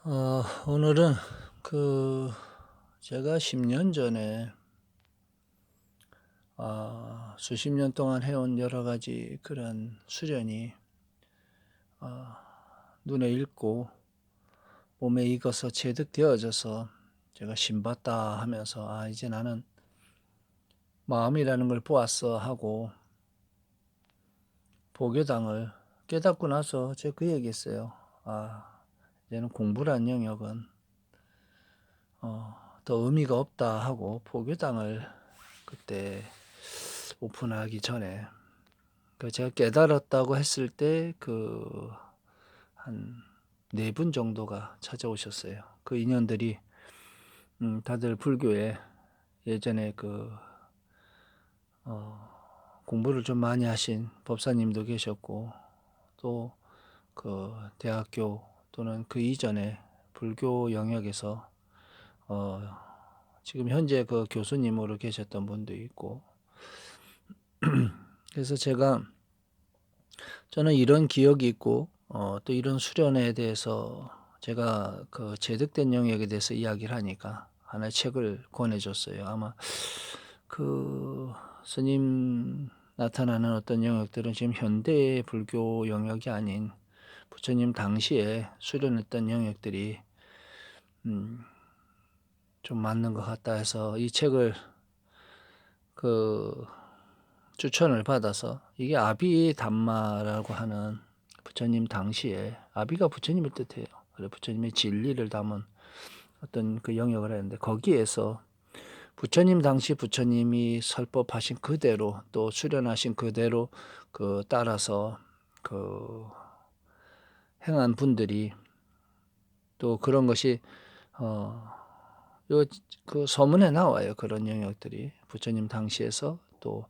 오늘은 제가 10년 전에 수십 년 동안 해온 여러 가지 그런 수련이 눈에 익고 몸에 익어서 체득되어져서 제가 신봤다 하면서 이제 나는 마음이라는 걸 보았어 하고 보교당을 깨닫고 나서 제가 그 얘기했어요. 이제는 공부란 영역은 더 의미가 없다 하고 포교당을 그때 오픈하기 전에 제가 깨달았다고 했을 때 한 4분 정도가 찾아오셨어요. 그 인연들이 다들 불교에 예전에 공부를 좀 많이 하신 법사님도 계셨고 또 대학교 또는 그 이전에 불교 영역에서 지금 현재 교수님으로 계셨던 분도 있고 그래서 저는 이런 기억이 있고 또 이런 수련에 대해서 제가 제득된 영역에 대해서 이야기를 하니까 하나의 책을 권해줬어요. 아마 스님 나타나는 어떤 영역들은 지금 현대의 불교 영역이 아닌 부처님 당시에 수련했던 영역들이 좀 맞는 것 같다 해서 이 책을 추천을 받아서 이게 아비담마라고 하는 부처님 당시에 아비가 부처님을 뜻해요. 그래 부처님의 진리를 담은 어떤 그 영역을 했는데 거기에서 부처님 당시 부처님이 설법하신 그대로 또 수련하신 그대로 따라서 행한 분들이 또 그런 것이 서문에 나와요. 그런 영역들이 부처님 당시에서 또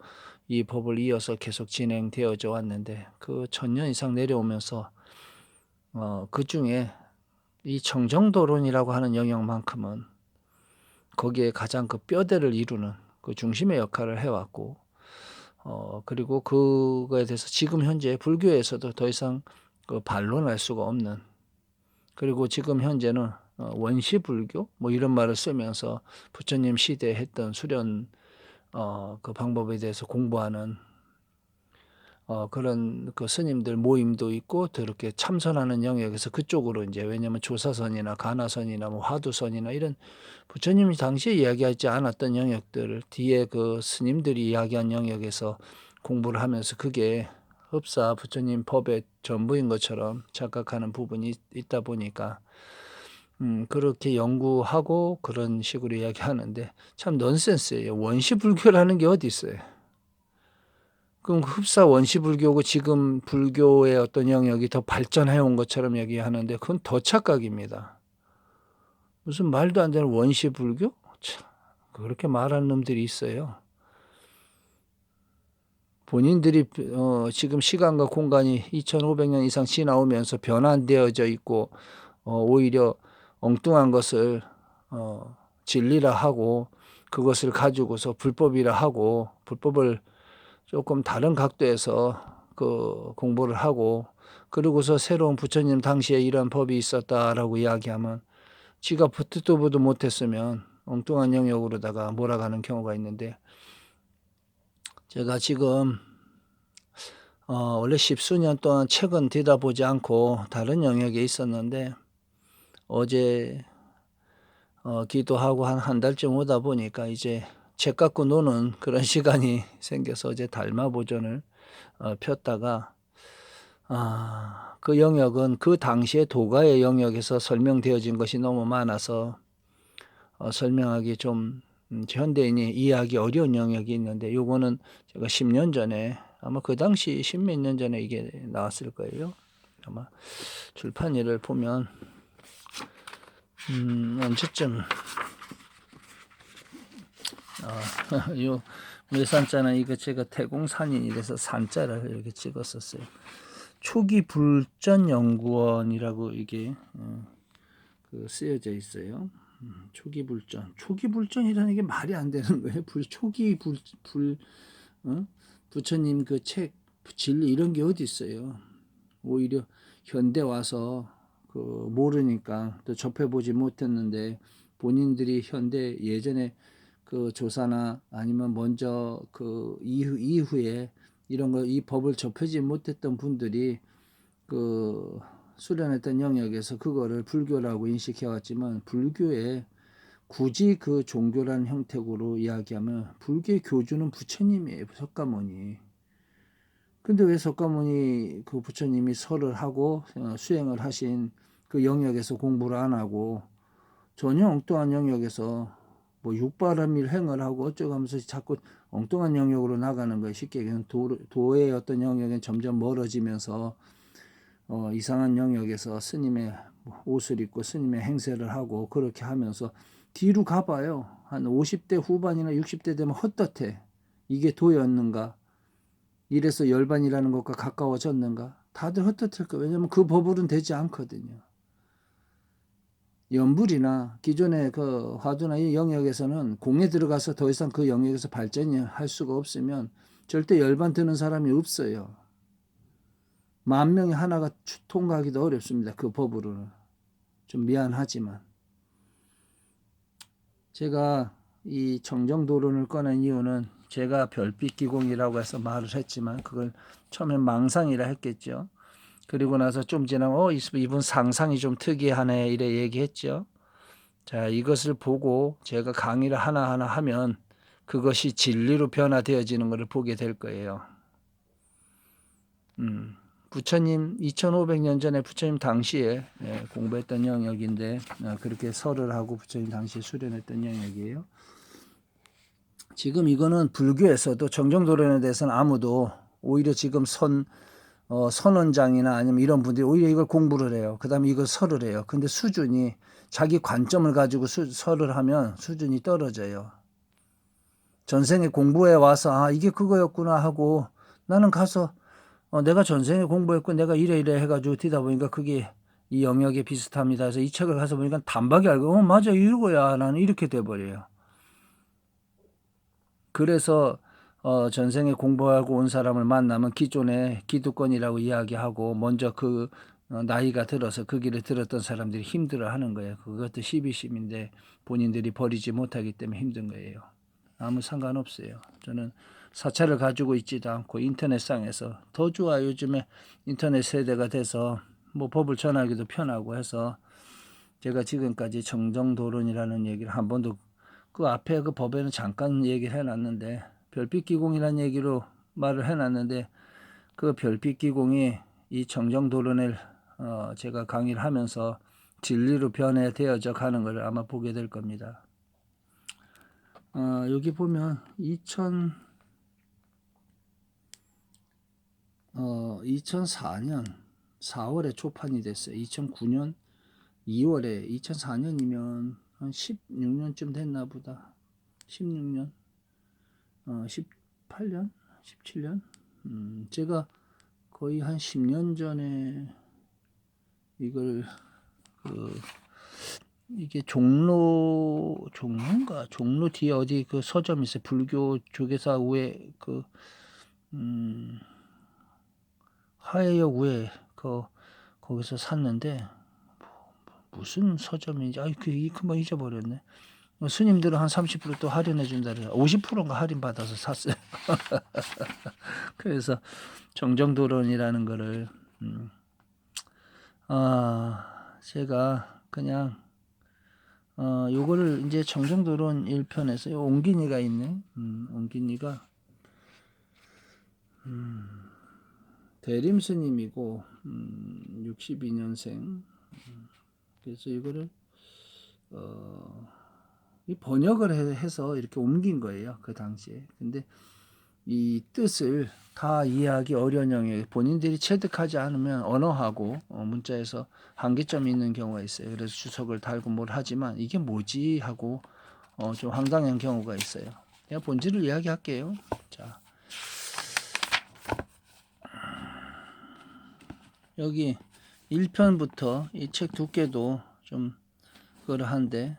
이 법을 이어서 계속 진행되어져 왔는데 1000년 이상 내려오면서 그 중에 이 청정도론이라고 하는 영역만큼은 거기에 가장 뼈대를 이루는 중심의 역할을 해왔고 그리고 그거에 대해서 지금 현재 불교에서도 더 이상 반론할 수가 없는 그리고 지금 현재는 원시불교 뭐 이런 말을 쓰면서 부처님 시대에 했던 수련 그 방법에 대해서 공부하는 그런 스님들 모임도 있고 그렇게 참선하는 영역에서 그쪽으로 이제 왜냐하면 조사선이나 가나선이나 뭐 화두선이나 이런 부처님이 당시에 이야기하지 않았던 영역들을 뒤에 스님들이 이야기한 영역에서 공부를 하면서 그게 흡사 부처님 법의 전부인 것처럼 착각하는 부분이 있다 보니까 그렇게 연구하고 그런 식으로 이야기하는데 참 넌센스예요. 원시불교라는 게 어디 있어요? 그럼 흡사 원시불교고 지금 불교의 어떤 영역이 더 발전해온 것처럼 얘기하는데 그건 더 착각입니다. 무슨 말도 안 되는 원시불교? 참, 그렇게 말하는 놈들이 있어요. 본인들이 지금 시간과 공간이 2500년 이상 지나오면서 변환되어져 있고 오히려 엉뚱한 것을 진리라 하고 그것을 가지고서 불법이라 하고 불법을 조금 다른 각도에서 공부를 하고 그러고서 새로운 부처님 당시에 이런 법이 있었다라고 이야기하면 지가 듣도 보도 못했으면 엉뚱한 영역으로다가 몰아가는 경우가 있는데 제가 지금 원래 십수년 동안 책은 들여다보지 않고 다른 영역에 있었는데 어제 기도하고 한 달쯤 오다 보니까 이제 책 갖고 노는 그런 시간이 생겨서 어제 달마보전을 폈다가 그 영역은 그 당시에 도가의 영역에서 설명되어진 것이 너무 많아서 설명하기 좀 현대인이 이해하기 어려운 영역이 있는데 요거는 제가 10년 전에 아마 그 당시 10몇 년 전에 이게 나왔을 거예요. 아마 출판일을 보면 언제쯤 요 외산자는 이거 제가 태공산인이라서 산자를 이렇게 찍었었어요. 초기 불전 연구원이라고 이게 쓰여져 있어요. 초기 불전이라는 게 말이 안 되는 거예요. 초기 부처님 그 책 진리 이런 게 어디 있어요. 오히려 현대 와서 모르니까 또 접해보지 못했는데 본인들이 현대 예전에 그 조사나 아니면 먼저 그 이후에 이런 거 이 법을 접하지 못했던 분들이 그 수련했던 영역에서 그거를 불교라고 인식해 왔지만 불교에 굳이 그 종교라는 형태로 이야기하면 불교의 교주는 부처님이에요. 석가모니. 근데 왜 석가모니 그 부처님이 설을 하고 수행을 하신 그 영역에서 공부를 안 하고 전혀 엉뚱한 영역에서 뭐 육바람일 행을 하고 어쩌고 하면서 자꾸 엉뚱한 영역으로 나가는 거예요. 쉽게 얘기하면 도의 어떤 영역은 점점 멀어지면서 이상한 영역에서 스님의 옷을 입고 스님의 행세를 하고 그렇게 하면서 뒤로 가봐요. 한 50대 후반이나 60대 되면 헛헛해. 이게 도였는가? 이래서 열반이라는 것과 가까워졌는가? 다들 헛헛할 거예요. 왜냐하면 그 법으로는 되지 않거든요. 연불이나 기존의 그 화두나 이 영역에서는 공에 들어가서 더 이상 그 영역에서 발전이 할 수가 없으면 절대 열반 드는 사람이 없어요. 10,000명이 하나가 통과하기도 어렵습니다. 그 법으로는. 좀 미안하지만. 제가 이 정정도론을 꺼낸 이유는 제가 별빛 기공이라고 해서 말을 했지만 그걸 처음엔 망상이라 했겠죠. 그리고 나서 좀 지나면 이분 상상이 좀 특이하네 이래 얘기했죠. 자, 이것을 보고 제가 강의를 하나하나 하면 그것이 진리로 변화되어지는 것을 보게 될 거예요. 부처님 2500년 전에 부처님 당시에 공부했던 영역인데 그렇게 설을 하고 부처님 당시에 수련했던 영역이에요. 지금 이거는 불교에서도 정정도론에 대해서는 아무도 오히려 지금 선원장이나 아니면 이런 분들이 오히려 이걸 공부를 해요. 그 다음에 이걸 설을 해요. 근데 수준이 자기 관점을 가지고 설을 하면 수준이 떨어져요. 전생에 공부해 와서 이게 그거였구나 하고 나는 가서 내가 전생에 공부했고 내가 이래 해가지고 뒤다 보니까 그게 이 영역에 비슷합니다. 그래서 이 책을 가서 보니까 단박에 알고 맞아 이거야 나는 이렇게 돼버려요. 그래서 전생에 공부하고 온 사람을 만나면 기존의 기득권이라고 이야기하고 먼저 그 나이가 들어서 그 길을 들었던 사람들이 힘들어하는 거예요. 그것도 시비심인데 본인들이 버리지 못하기 때문에 힘든 거예요. 아무 상관없어요. 저는 사찰을 가지고 있지도 않고 인터넷상에서 더 좋아. 요즘에 인터넷 세대가 돼서 뭐 법을 전하기도 편하고 해서 제가 지금까지 정정도론이라는 얘기를 한 번도 그 앞에 그 법에는 잠깐 얘기를 해놨는데 별빛기공이라는 얘기로 말을 해놨는데 그 별빛기공이 이 정정도론을 제가 강의를 하면서 진리로 변해되어져 가는 걸 아마 보게 될 겁니다. 여기 보면 2004년 4월에 초판이 됐어요. 2009년 2월에 2004년이면 한 16년쯤 됐나 보다. 16년 18년 17년 제가 거의 한 10년 전에 이걸 이게 종로인가 종로 뒤에 어디 그 서점 있어요. 불교 조계사 우에 그 화해역 우에 거기서 샀는데 무슨 서점인지 그만 잊어버렸네. 스님들은 한 30% 또 할인해 준다 그래서 50%인가 할인 받아서 샀어요. 그래서 정정도론이라는 거를 제가 그냥 요거를 이제 정정도론 1편에서 옹기니가 있네. 옹기니가 대림 스님이고 62년생. 그래서 이거를 이 번역을 해서 이렇게 옮긴 거예요. 그 당시에. 근데 이 뜻을 다 이해하기 어려운 영역에 본인들이 체득하지 않으면 언어하고 문자에서 한계점이 있는 경우가 있어요. 그래서 주석을 달고 뭘 하지만 이게 뭐지 하고 좀 황당한 경우가 있어요. 그냥 본질을 이야기할게요. 자, 여기 1편부터 이 책 두께도 좀 그러한데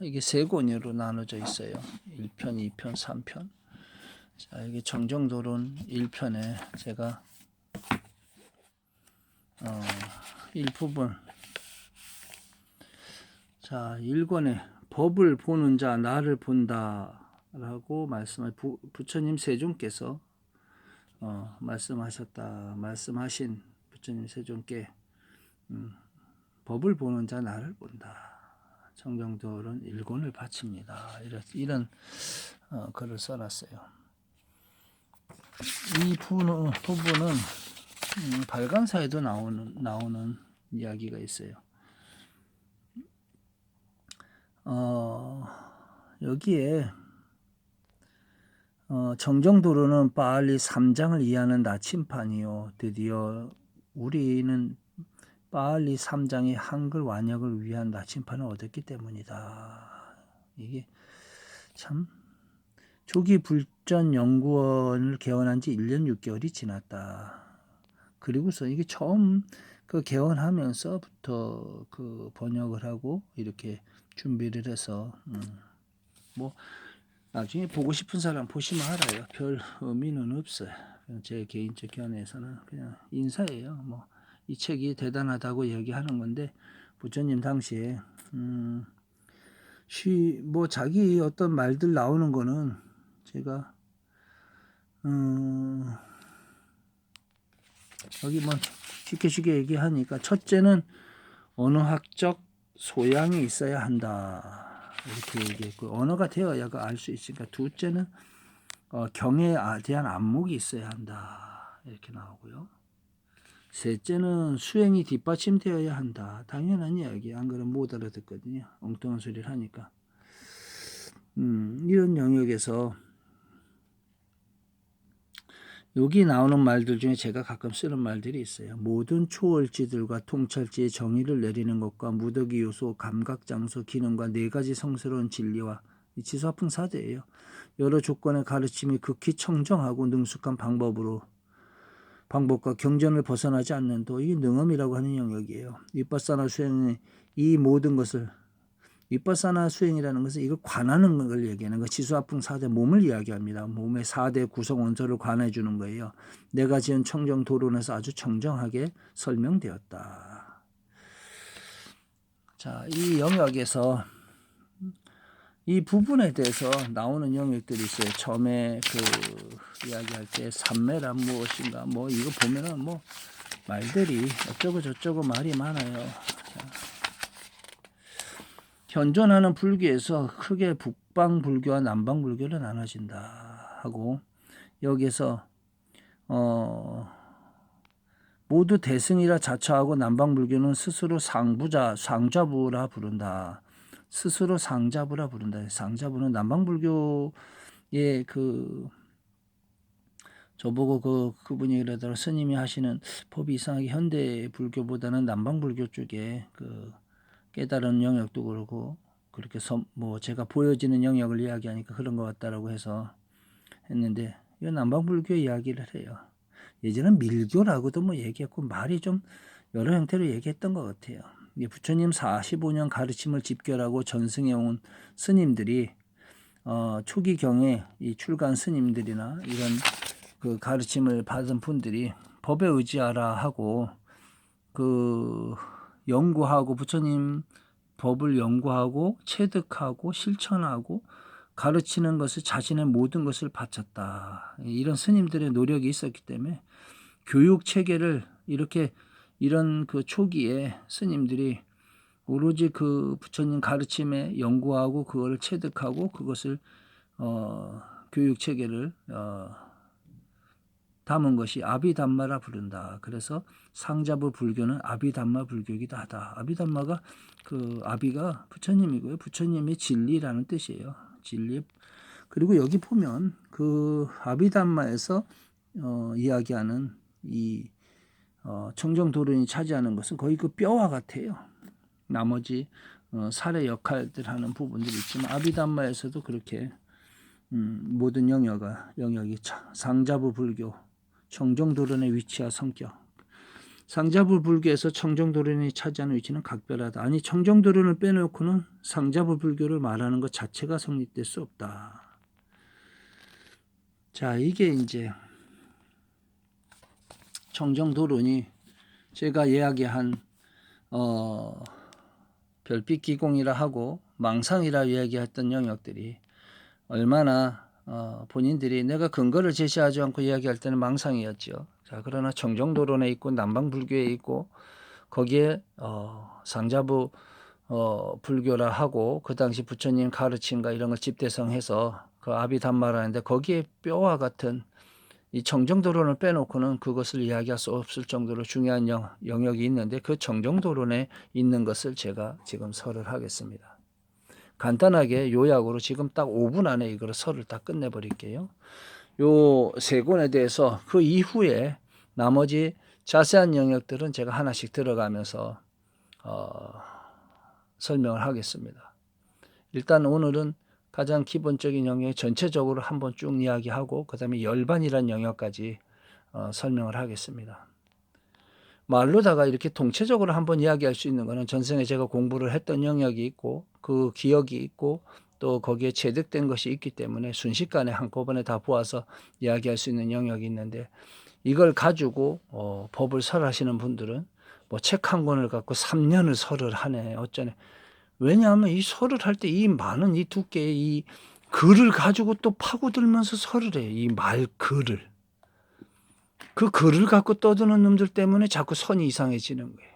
이게 세 권으로 나눠져 있어요. 1편, 2편, 3편. 자, 이게 정정도론 1편에 제가 일부분 자, 1권에 법을 보는 자 나를 본다라고 부처님 세존께서 말씀하신 부처님 세존께 법을 보는 자 나를 본다. 청정도는 1권을 바칩니다. 이런 글을 써놨어요. 이 부분은 발간사에도 나오는 이야기가 있어요. 여기에 정정도로는 빨리 3장을 이해하는 나침판이요. 드디어 우리는 빨리 3장의 한글 완역을 위한 나침판을 얻었기 때문이다. 이게 참 조기 불전 연구원을 개원한 지 1년 6개월이 지났다. 그리고서 이게 처음 그 개원하면서부터 그 번역을 하고 이렇게 준비를 해서 뭐 나중에 보고 싶은 사람 보시면 알아요. 별 의미는 없어요. 제 개인적 견해에서는 그냥 인사예요. 뭐 이 책이 대단하다고 얘기하는 건데 부처님 당시에 뭐 자기 어떤 말들 나오는 거는 제가 여기 뭐 쉽게 얘기하니까 첫째는 언어학적 소양이 있어야 한다 이렇게 얘기했고 언어가 되어야 알 수 있으니까 둘째는 경에 대한 안목이 있어야 한다 이렇게 나오고요. 셋째는 수행이 뒷받침되어야 한다. 당연한 이야기. 안 그러면 못 알아듣거든요. 엉뚱한 소리를 하니까. 이런 영역에서 여기 나오는 말들 중에 제가 가끔 쓰는 말들이 있어요. 모든 초월지들과 통찰지의 정의를 내리는 것과 무더기 요소, 감각, 장소, 기능과 4가지 성스러운 진리와 지수화풍사대예요. 여러 조건의 가르침이 극히 청정하고 능숙한 방법과 경전을 벗어나지 않는 도 이 능엄이라고 하는 영역이에요. 위파사나 수행의 이 모든 것을 위파사나 수행이라는 것은 이걸 관하는 걸 얘기하는 거. 지수화풍 4대 몸을 이야기합니다. 몸의 4대 구성 원소를 관해 주는 거예요. 내가 지은 청정 도론에서 아주 청정하게 설명되었다. 자, 이 영역에서 이 부분에 대해서 나오는 영역들이 있어요. 처음에 그 이야기할 때 삼매란 무엇인가 뭐 이거 보면은 뭐 말들이 어쩌고 저쩌고 말이 많아요. 자, 현존하는 불교에서 크게 북방 불교와 남방 불교로 나눠진다 하고 여기서 모두 대승이라 자처하고 남방 불교는 스스로 상좌부라 부른다. 스스로 상자부라 부른다. 상자부는 남방 불교의 저보고 그분이 그러더라고 스님이 하시는 법이 이상하게 현대 불교보다는 남방 불교 쪽에 깨달은 영역도 그렇고 그렇게 뭐 제가 보여지는 영역을 이야기하니까 그런 것 같다라고 해서 했는데 이 남방 불교 이야기를 해요. 예전엔 밀교라고도 뭐 얘기했고 말이 좀 여러 형태로 얘기했던 것 같아요. 부처님 45년 가르침을 집결하고 전승해 온 스님들이 초기 경에 이 출간 스님들이나 이런 그 가르침을 받은 분들이 법에 의지하라 하고 연구하고 부처님 법을 연구하고 체득하고 실천하고 가르치는 것을 자신의 모든 것을 바쳤다. 이런 스님들의 노력이 있었기 때문에 교육 체계를 이런 그 초기에 스님들이 오로지 그 부처님 가르침에 연구하고 그거를 체득하고 그것을 교육 체계를 담은 것이 아비담마라 부른다. 그래서 상자부 불교는 아비담마 불교이기도 하다. 아비담마가 아비가 부처님이고요. 부처님의 진리라는 뜻이에요. 진리. 그리고 여기 보면 그 아비담마에서 이야기하는 이 청정도론이 차지하는 것은 거의 그 뼈와 같아요. 나머지 살의 역할들 하는 부분들이 있지만 아비담마에서도 그렇게 모든 영역이 상자부 불교 청정도론의 위치와 성격. 상자부 불교에서 청정도론이 차지하는 위치는 각별하다. 아니 청정도론을 빼놓고는 상자부 불교를 말하는 것 자체가 성립될 수 없다. 자, 이게 이제 청정도론이 제가 이야기한 별빛 기공이라 하고 망상이라 이야기했던 영역들이 얼마나 본인들이 내가 근거를 제시하지 않고 이야기할 때는 망상이었죠. 자, 그러나 청정도론에 있고 남방불교에 있고 거기에 상자부 불교라 하고 그 당시 부처님 가르침과 이런 걸 집대성해서 그 아비담마라는데 거기에 뼈와 같은 이 청정도론을 빼놓고는 그것을 이야기할 수 없을 정도로 중요한 영역이 있는데 그 청정도론에 있는 것을 제가 지금 설을 하겠습니다. 간단하게 요약으로 지금 딱 5분 안에 이거를 설을 다 끝내버릴게요. 요 세 권에 대해서 그 이후에 나머지 자세한 영역들은 제가 하나씩 들어가면서 설명을 하겠습니다. 일단 오늘은 가장 기본적인 영역 전체적으로 한번 쭉 이야기하고 그 다음에 열반이라는 영역까지 설명을 하겠습니다. 말로다가 이렇게 통체적으로 한번 이야기할 수 있는 것은 전생에 제가 공부를 했던 영역이 있고 그 기억이 있고 또 거기에 체득된 것이 있기 때문에 순식간에 한꺼번에 다 보아서 이야기할 수 있는 영역이 있는데 이걸 가지고 법을 설하시는 분들은 뭐 책 한 권을 갖고 3년을 설을 하네 어쩌네. 왜냐하면 이 설을 할 때 이 많은 이 두께의 이 글을 가지고 또 파고들면서 설을 해. 이 말 글을. 그 글을 갖고 떠드는 놈들 때문에 자꾸 선이 이상해지는 거예요.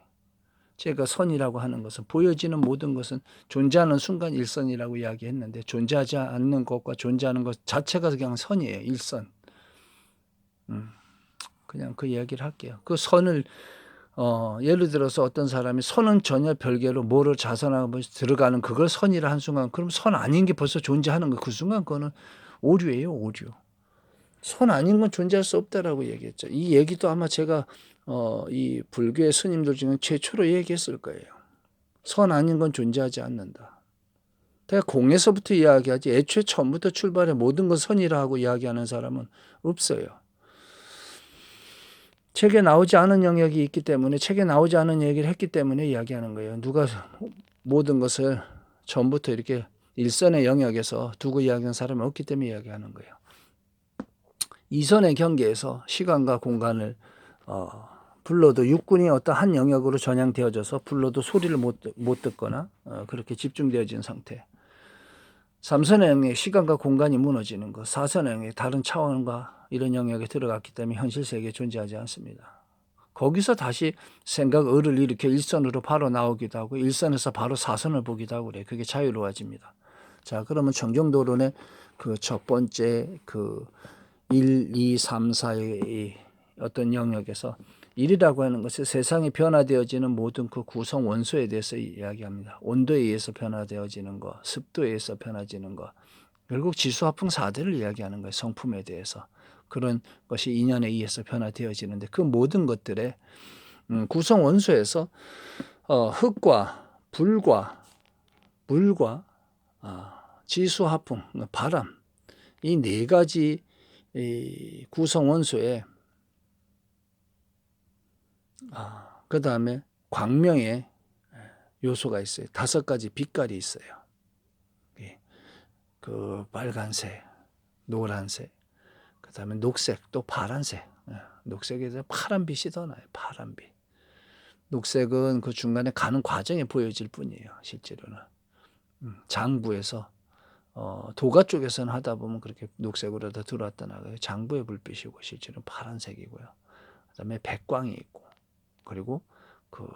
제가 선이라고 하는 것은 보여지는 모든 것은 존재하는 순간 일선이라고 이야기했는데 존재하지 않는 것과 존재하는 것 자체가 그냥 선이에요. 일선. 그냥 그 이야기를 할게요. 그 선을 예를 들어서 어떤 사람이 선은 전혀 별개로 뭐를 자선하고 들어가는 그걸 선이라 한 순간 그럼 선 아닌 게 벌써 존재하는 거 그 순간 그거는 오류예요. 오류. 선 아닌 건 존재할 수 없다라고 얘기했죠. 이 얘기도 아마 제가 이 불교의 스님들 중에 최초로 얘기했을 거예요. 선 아닌 건 존재하지 않는다. 내가 공에서부터 이야기하지 애초에 처음부터 출발해 모든 건 선이라 하고 이야기하는 사람은 없어요. 책에 나오지 않은 영역이 있기 때문에 책에 나오지 않은 얘기를 했기 때문에 이야기하는 거예요. 누가 모든 것을 처음부터 이렇게 일선의 영역에서 두고 이야기하는 사람이 없기 때문에 이야기하는 거예요. 이선의 경계에서 시간과 공간을 불러도 육군이 어떤 한 영역으로 전향되어져서 불러도 소리를 못 듣거나 그렇게 집중되어진 상태. 3선의 영역 시간과 공간이 무너지는 것. 4선의 영역 다른 차원과 이런 영역에 들어갔기 때문에 현실 세계에 존재하지 않습니다. 거기서 다시 생각, 을을 일으켜 일선으로 바로 나오기도 하고 일선에서 바로 4선을 보기도 하고 그래요. 그게 자유로워집니다. 자, 그러면 청정도론의 그 첫 번째 그 1, 2, 3, 4의 어떤 영역에서 1이라고 하는 것은 세상이 변화되어지는 모든 그 구성 원소에 대해서 이야기합니다. 온도에 의해서 변화되어지는 것, 습도에 의해서 변화지는 것, 결국 지수화풍 4대를 이야기하는 거예요. 성품에 대해서. 그런 것이 인연에 의해서 변화되어지는데 그 모든 것들의 구성 원소에서 흙과 불과 물과 지수화풍, 바람 이 네 가지 이 구성 원소에 그 다음에 광명의 요소가 있어요. 5가지 빛깔이 있어요. 그 빨간색, 노란색, 그 다음에 녹색, 또 파란색. 녹색에서 파란빛이 더 나요. 파란빛. 녹색은 그 중간에 가는 과정에 보여질 뿐이에요. 실제로는. 장부에서 도가 쪽에서는 하다 보면 그렇게 녹색으로 다 들어왔다 나가요. 장부의 불빛이고 실제로는 파란색이고요. 그 다음에 백광이 있고 그리고 그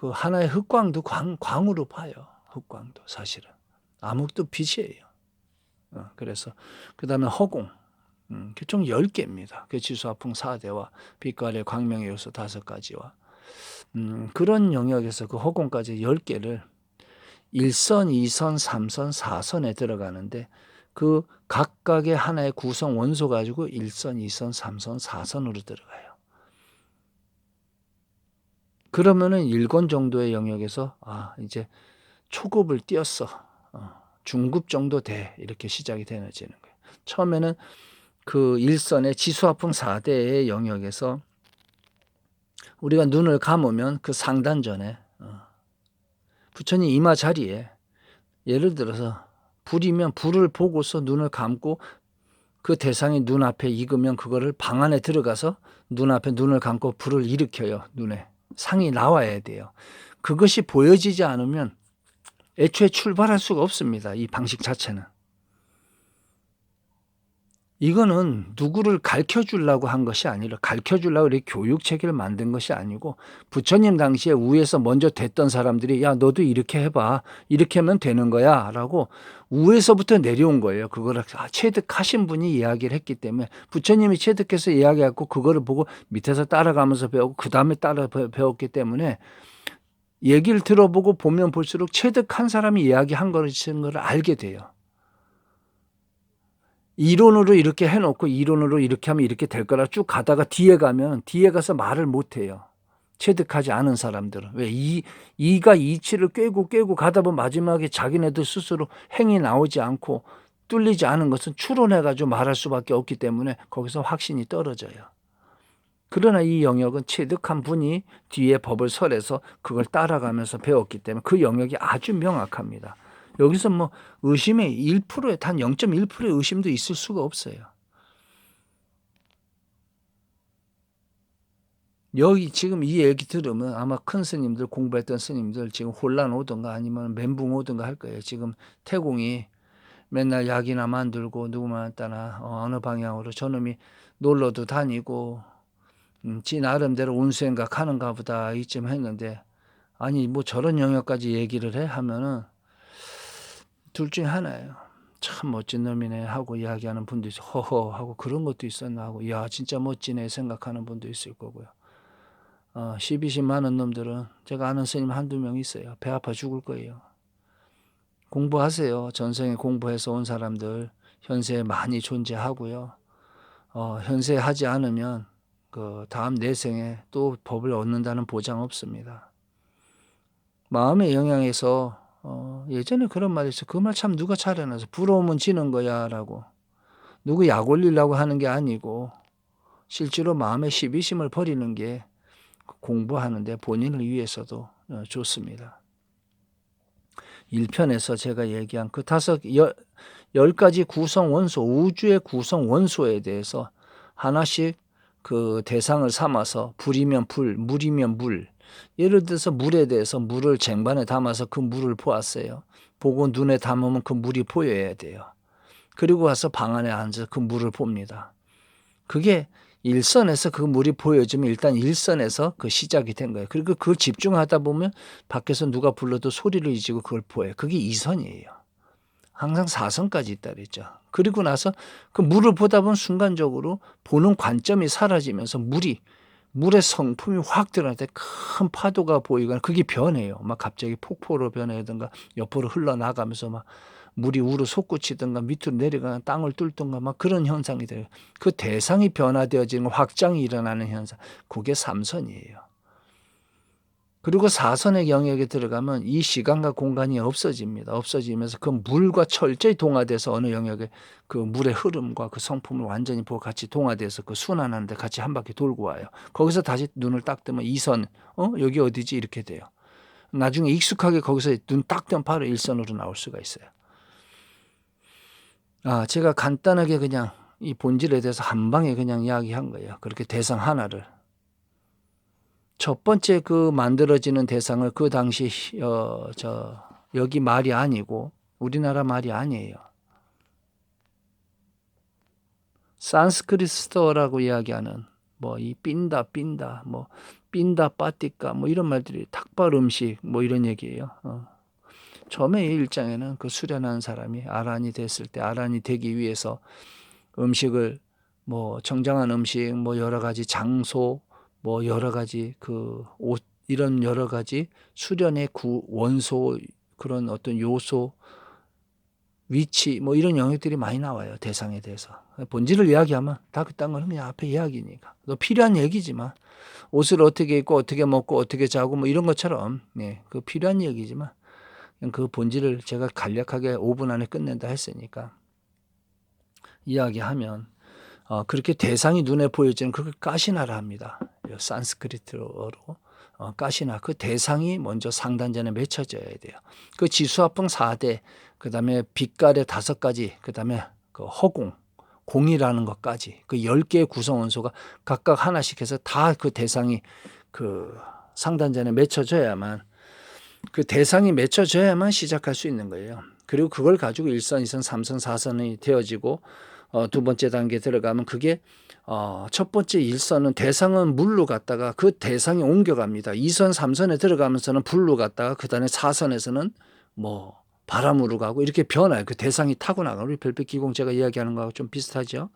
하나의 흑광도 광으로 봐요. 흑광도 사실은. 암흑도 빛이에요. 그래서 그 다음에 허공. 총 10개입니다. 그 지수화풍 4대와 빛깔의 광명의 요소 5가지와 그런 영역에서 그 허공까지 10개를 1선, 2선, 3선, 4선에 들어가는데 그 각각의 하나의 구성 원소 가지고 1선, 2선, 3선, 4선으로 들어가요. 그러면은 1권 정도의 영역에서 이제 초급을 뛰었어. 중급 정도 돼. 이렇게 시작이 되어지는 거예요. 처음에는 그 1선의 지수화풍 4대의 영역에서 우리가 눈을 감으면 그 상단전에 부처님 이마 자리에 예를 들어서 불이면 불을 보고서 눈을 감고 그 대상이 눈앞에 익으면 그거를 방 안에 들어가서 눈앞에 눈을 감고 불을 일으켜요. 눈에. 상이 나와야 돼요. 그것이 보여지지 않으면 애초에 출발할 수가 없습니다. 이 방식 자체는. 이거는 누구를 가르쳐 주려고 한 것이 아니라 가르쳐 주려고 이렇게 교육 체계를 만든 것이 아니고 부처님 당시에 위에서 먼저 됐던 사람들이 야 너도 이렇게 해봐. 이렇게 하면 되는 거야 라고 위에서부터 내려온 거예요. 그거를 체득하신 분이 이야기를 했기 때문에 부처님이 체득해서 이야기했고 그거를 보고 밑에서 따라가면서 배우고 그 다음에 따라 배웠기 때문에 얘기를 들어보고 보면 볼수록 체득한 사람이 이야기한 것을 알게 돼요. 이론으로 이렇게 해놓고 이론으로 이렇게 하면 이렇게 될 거라 쭉 가다가 뒤에 가면 뒤에 가서 말을 못해요. 체득하지 않은 사람들은. 왜? 이가 이치를 꿰고 가다 보면 마지막에 자기네들 스스로 행이 나오지 않고 뚫리지 않은 것은 추론해가지고 말할 수밖에 없기 때문에 거기서 확신이 떨어져요. 그러나 이 영역은 체득한 분이 뒤에 법을 설해서 그걸 따라가면서 배웠기 때문에 그 영역이 아주 명확합니다. 여기서 뭐 의심의 1%에 단 0.1%의 의심도 있을 수가 없어요. 여기 지금 이 얘기 들으면 아마 큰 스님들 공부했던 스님들 지금 혼란 오든가 아니면 멘붕 오든가 할 거예요. 지금 태공이 맨날 약이나 만들고 누구만 따나 어느 방향으로 저놈이 놀러도 다니고 지 나름대로 운수행각 하는가 보다 이쯤 했는데 아니 뭐 저런 영역까지 얘기를 해 하면은 둘 중에 하나예요. 참 멋진 놈이네 하고 이야기하는 분도 있어. 허허 하고 그런 것도 있었나 하고 야 진짜 멋지네 생각하는 분도 있을 거고요. 시비심 많은 놈들은 제가 아는 스님 한두 명 있어요. 배 아파 죽을 거예요. 공부하세요. 전생에 공부해서 온 사람들 현세에 많이 존재하고요. 현세에 하지 않으면 그 다음 내생에 또 법을 얻는다는 보장 없습니다. 마음의 영향에서 예전에 그런 말이 있어요. 그 말 참 누가 잘해놔서 부러우면 지는 거야 라고. 누구 약 올리려고 하는 게 아니고 실제로 마음의 시비심을 버리는 게 공부하는데 본인을 위해서도 좋습니다. 1편에서 제가 얘기한 그 10가지 구성 원소, 우주의 구성 원소에 대해서 하나씩 그 대상을 삼아서 불이면 불, 물이면 물. 예를 들어서 물에 대해서 물을 쟁반에 담아서 그 물을 보았어요. 보고 눈에 담으면 그 물이 보여야 돼요. 그리고 와서 방 안에 앉아서 그 물을 봅니다. 그게 일선에서 그 물이 보여지면 일단 일선에서 그 시작이 된 거예요. 그리고 그걸 집중하다 보면 밖에서 누가 불러도 소리를 잊고 그걸 보여요. 그게 2선이에요. 항상 4선까지 있다 그랬죠. 그리고 나서 그 물을 보다 보면 순간적으로 보는 관점이 사라지면서 물의 성품이 확 드러날 때 큰 파도가 보이거나 그게 변해요. 막 갑자기 폭포로 변하든가 옆으로 흘러나가면서 막 물이 우르 솟구치든가 밑으로 내려가는 땅을 뚫든가 막 그런 현상이 돼요. 그 대상이 변화되어지는 확장이 일어나는 현상. 그게 3선이에요. 그리고 4선의 영역에 들어가면 이 시간과 공간이 없어집니다. 없어지면서 그 물과 철저히 동화돼서 어느 영역에 그 물의 흐름과 그 성품을 완전히 보고 같이 동화돼서 그 순환하는데 같이 한 바퀴 돌고 와요. 거기서 다시 눈을 딱 뜨면 2선, 여기 어디지? 이렇게 돼요. 나중에 익숙하게 거기서 눈 딱 뜨면 바로 1선으로 나올 수가 있어요. 제가 간단하게 그냥 이 본질에 대해서 한 방에 그냥 이야기한 거예요. 그렇게 대상 하나를. 첫 번째 그 만들어지는 대상을 그 당시 여기 말이 아니고 우리나라 말이 아니에요. 산스크리트어라고 이야기하는 뭐 이 삔다 뭐 삔다 빠띠까 뭐 이런 말들이 탁발 음식 뭐 이런 얘기예요. 처음에 이 일장에는 그 수련한 사람이 아란이 됐을 때 아란이 되기 위해서 음식을 뭐 정장한 음식 뭐 여러 가지 장소 뭐 여러 가지 그 옷 이런 여러 가지 수련의 원소 그런 어떤 요소 위치 뭐 이런 영역들이 많이 나와요. 대상에 대해서. 본질을 이야기하면 다 그딴 건 그냥 앞에 이야기니까. 또 필요한 얘기지만 옷을 어떻게 입고 어떻게 먹고 어떻게 자고 뭐 이런 것처럼 그 필요한 얘기지만 그 본질을 제가 간략하게 5분 안에 끝낸다 했으니까 이야기하면 그렇게 대상이 눈에 보여지는 그걸 까시나라 합니다. 산스크리트어로 까시나 그 대상이 먼저 상단전에 맺혀져야 돼요. 그 지수합풍 4대 그다음에 빛깔의 5가지 그다음에 그 허공 공이라는 것까지 그 10개의 구성 원소가 각각 하나씩 해서 다 그 대상이 그 상단전에 맺혀져야만, 그 대상이 맺혀져야만 시작할 수 있는 거예요. 그리고 그걸 가지고 1선, 2선, 3선, 4선이 되어지고 두 번째 단계 들어가면 그게 첫 번째 1선은 대상은 물로 갔다가 그 대상이 옮겨갑니다. 2선, 3선에 들어가면서는 불로 갔다가 그 다음에 4선에서는 뭐 바람으로 가고 이렇게 변화요. 그 대상이 타고 나가요. 우리 별빛 기공 제가 이야기하는 거하고 좀 비슷하죠.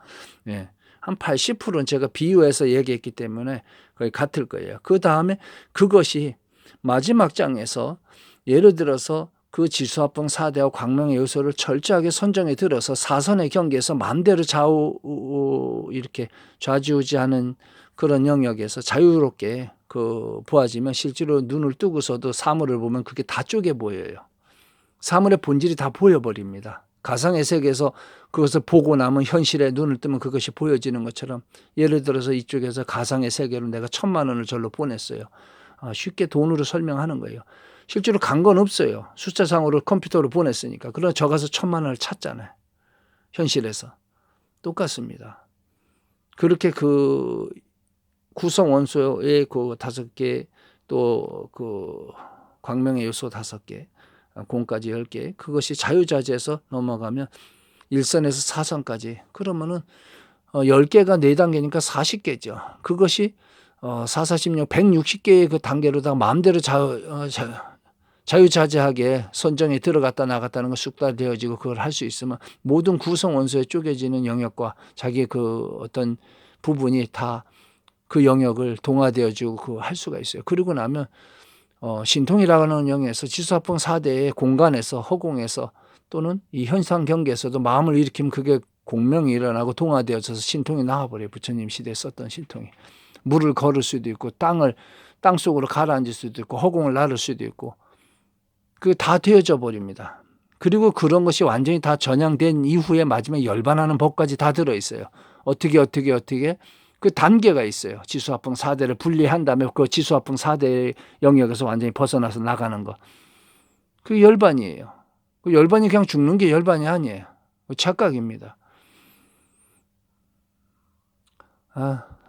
예. 한 80%는 제가 비유해서 얘기했기 때문에 거의 같을 거예요. 그 다음에 그것이 마지막 장에서 예를 들어서 그 지수합봉 4대와 광명의 요소를 철저하게 선정해 들어서 사선의 경계에서 마음대로 이렇게 좌지우지하는 그런 영역에서 자유롭게 보아지면 실제로 눈을 뜨고서도 사물을 보면 그게 다 쪼개 보여요. 사물의 본질이 다 보여버립니다. 가상의 세계에서 그것을 보고 나면 현실에 눈을 뜨면 그것이 보여지는 것처럼, 예를 들어서 이쪽에서 가상의 세계로 내가 1,000만 원을 절로 보냈어요. 쉽게 돈으로 설명하는 거예요. 실제로 간 건 없어요. 숫자상으로 컴퓨터로 보냈으니까. 그러나 저 가서 1,000만 원을 찾잖아요. 현실에서. 똑같습니다. 그렇게 그 구성 원소의 그 5개, 또 그 광명의 요소 5개, 공까지 10개, 그것이 자유자재에서 넘어가면 1선에서 4선까지, 그러면은 10개가 4단계니까 40개죠. 그것이 4, 46, 160개의 그 단계로다가 마음대로 자유자재하게 선정에 들어갔다 나갔다는 거 숙달되어지고 그걸 할 수 있으면 모든 구성 원소에 쪼개지는 영역과 자기의 그 어떤 부분이 다 그 영역을 동화되어지고 그거 할 수가 있어요. 그리고 나면 신통이라는 영역에서 지수합봉 4대의 공간에서, 허공에서 또는 이 현상 경계에서도 마음을 일으키면 그게 공명이 일어나고 동화되어져서 신통이 나와버려요. 부처님 시대에 썼던 신통이. 물을 걸을 수도 있고 땅 속으로 가라앉을 수도 있고 허공을 나를 수도 있고 그게 다 되어져 버립니다. 그리고 그런 것이 완전히 다 전향된 이후에 마지막에 열반하는 법까지 다 들어있어요. 어떻게 그 단계가 있어요. 지수합봉 4대를 분리한 다음에 그 지수합봉 4대 영역에서 완전히 벗어나서 나가는 거. 그 열반이에요. 그 열반이 그냥 죽는 게 열반이 아니에요. 착각입니다.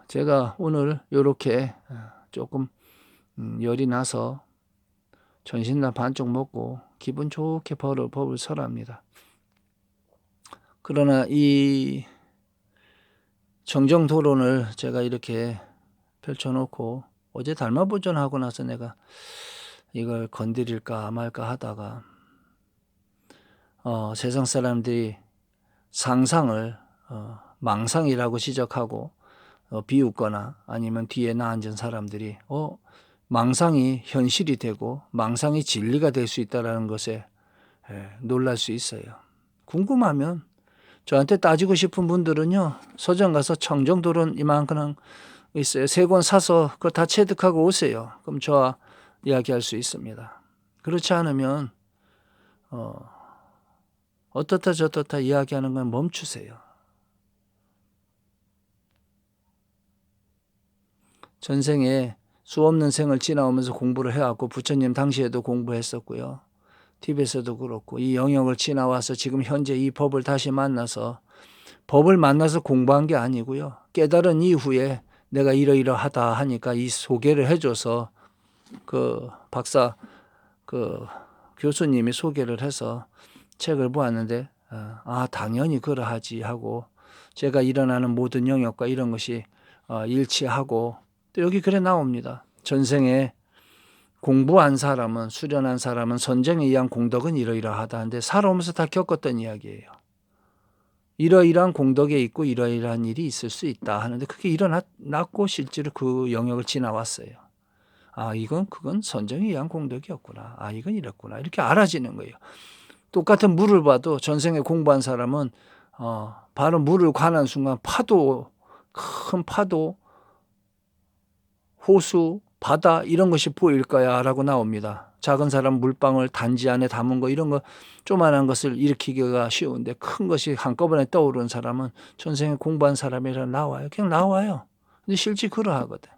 제가 오늘 이렇게 조금 열이 나서 전신나 반쪽 먹고 기분 좋게 법을 설합니다. 그러나 이 정정토론을 제가 이렇게 펼쳐놓고 어제 달마보존하고 나서 내가 이걸 건드릴까 말까 하다가 세상 사람들이 상상을 망상이라고 지적하고 비웃거나 아니면 뒤에 나 앉은 사람들이 망상이 현실이 되고 망상이 진리가 될 수 있다는 것에 놀랄 수 있어요. 궁금하면 저한테 따지고 싶은 분들은요, 서점 가서 청정토론 이만큼 있어요. 3권 사서 그거 다 체득하고 오세요. 그럼 저와 이야기할 수 있습니다. 그렇지 않으면 어떻다 저떻다 이야기하는 건 멈추세요. 전생에 수 없는 생을 지나오면서 공부를 해왔고 부처님 당시에도 공부했었고요. TV에서도 그렇고 이 영역을 지나와서 지금 현재 이 법을 다시 만나서 공부한 게 아니고요. 깨달은 이후에 내가 이러이러하다 하니까 이 소개를 해줘서 그 박사 그 교수님이 소개를 해서 책을 보았는데 당연히 그러하지 하고 제가 일어나는 모든 영역과 이런 것이 일치하고 또 여기 그래 나옵니다. 전생에 공부한 사람은 수련한 사람은 선정에 의한 공덕은 이러이러하다 하는데 살아오면서 다 겪었던 이야기예요. 이러이러한 공덕에 있고 이러이러한 일이 있을 수 있다 하는데 그게 일어났고 실제로 그 영역을 지나왔어요. 그건 선정에 의한 공덕이었구나. 이건 이랬구나. 이렇게 알아지는 거예요. 똑같은 물을 봐도 전생에 공부한 사람은 바로 물을 관한 순간 큰 파도, 호수, 바다 이런 것이 보일 거야 라고 나옵니다. 작은 사람 물방울 단지 안에 담은 거 이런 거 조그만한 것을 일으키기가 쉬운데 큰 것이 한꺼번에 떠오르는 사람은 전생에 공부한 사람이라 나와요. 그냥 나와요. 근데 실제 그러하거든.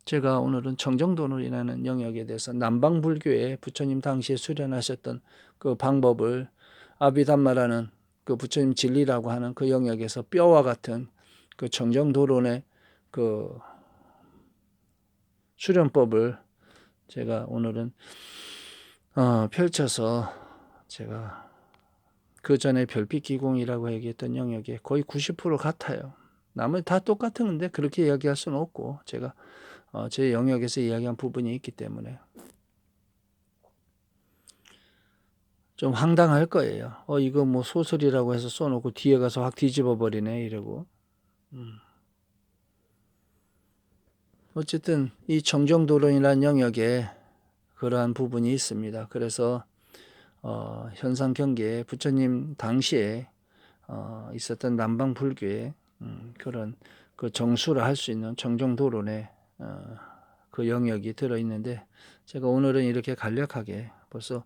제가 오늘은 청정도론이라는 영역에 대해서 남방불교의 부처님 당시에 수련하셨던 그 방법을 아비담마라는 그 부처님 진리라고 하는 그 영역에서 뼈와 같은 그 청정도론의 그 수련법을 제가 오늘은 펼쳐서 제가 그 전에 별빛 기공이라고 얘기했던 영역에 거의 90% 같아요. 나머지 다 똑같은데 그렇게 이야기할 수는 없고 제가 제 영역에서 이야기한 부분이 있기 때문에 좀 황당할 거예요. 이거 뭐 소설이라고 해서 써놓고 뒤에 가서 확 뒤집어 버리네 이러고. 어쨌든 이 청정도론이라는 영역에 그러한 부분이 있습니다. 그래서 현상 경계에 부처님 당시에 있었던 남방 불교의 그런 그 정수를 할 수 있는 청정도론에 그 영역이 들어 있는데 제가 오늘은 이렇게 간략하게 벌써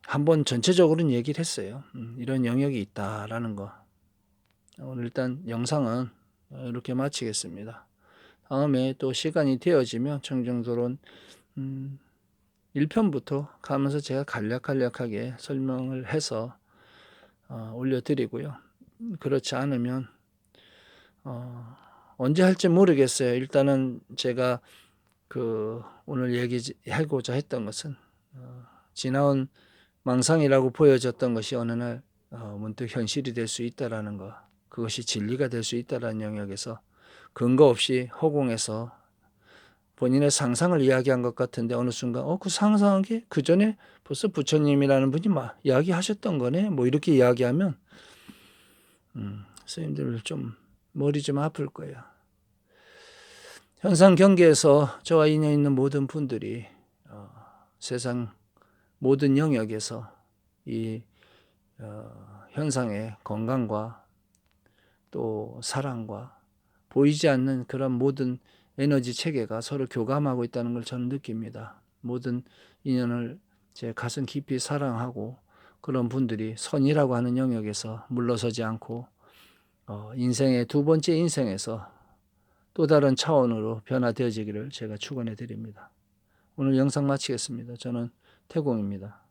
한번 전체적으로는 얘기를 했어요. 이런 영역이 있다라는 거. 오늘 일단 영상은 이렇게 마치겠습니다. 다음에 또 시간이 되어지면 청정도론 1편부터 가면서 제가 간략하게 설명을 해서 올려드리고요. 그렇지 않으면 언제 할지 모르겠어요. 일단은 제가 오늘 얘기하고자 했던 것은 지나온 망상이라고 보여졌던 것이 어느 날 문득 현실이 될 수 있다라는 것, 그것이 진리가 될 수 있다라는 영역에서 근거 없이 허공에서 본인의 상상을 이야기한 것 같은데 어느 순간 그 상상한 게 그 전에 벌써 부처님이라는 분이 막 이야기하셨던 거네 뭐 이렇게 이야기하면 선생님들 좀 머리 좀 아플 거예요. 현상 경계에서 저와 인연 있는 모든 분들이 세상 모든 영역에서 이 현상의 건강과 또 사랑과 보이지 않는 그런 모든 에너지 체계가 서로 교감하고 있다는 걸 저는 느낍니다. 모든 인연을 제 가슴 깊이 사랑하고 그런 분들이 선이라고 하는 영역에서 물러서지 않고 인생의 두 번째 인생에서 또 다른 차원으로 변화되어지기를 제가 축원해 드립니다. 오늘 영상 마치겠습니다. 저는 태공입니다.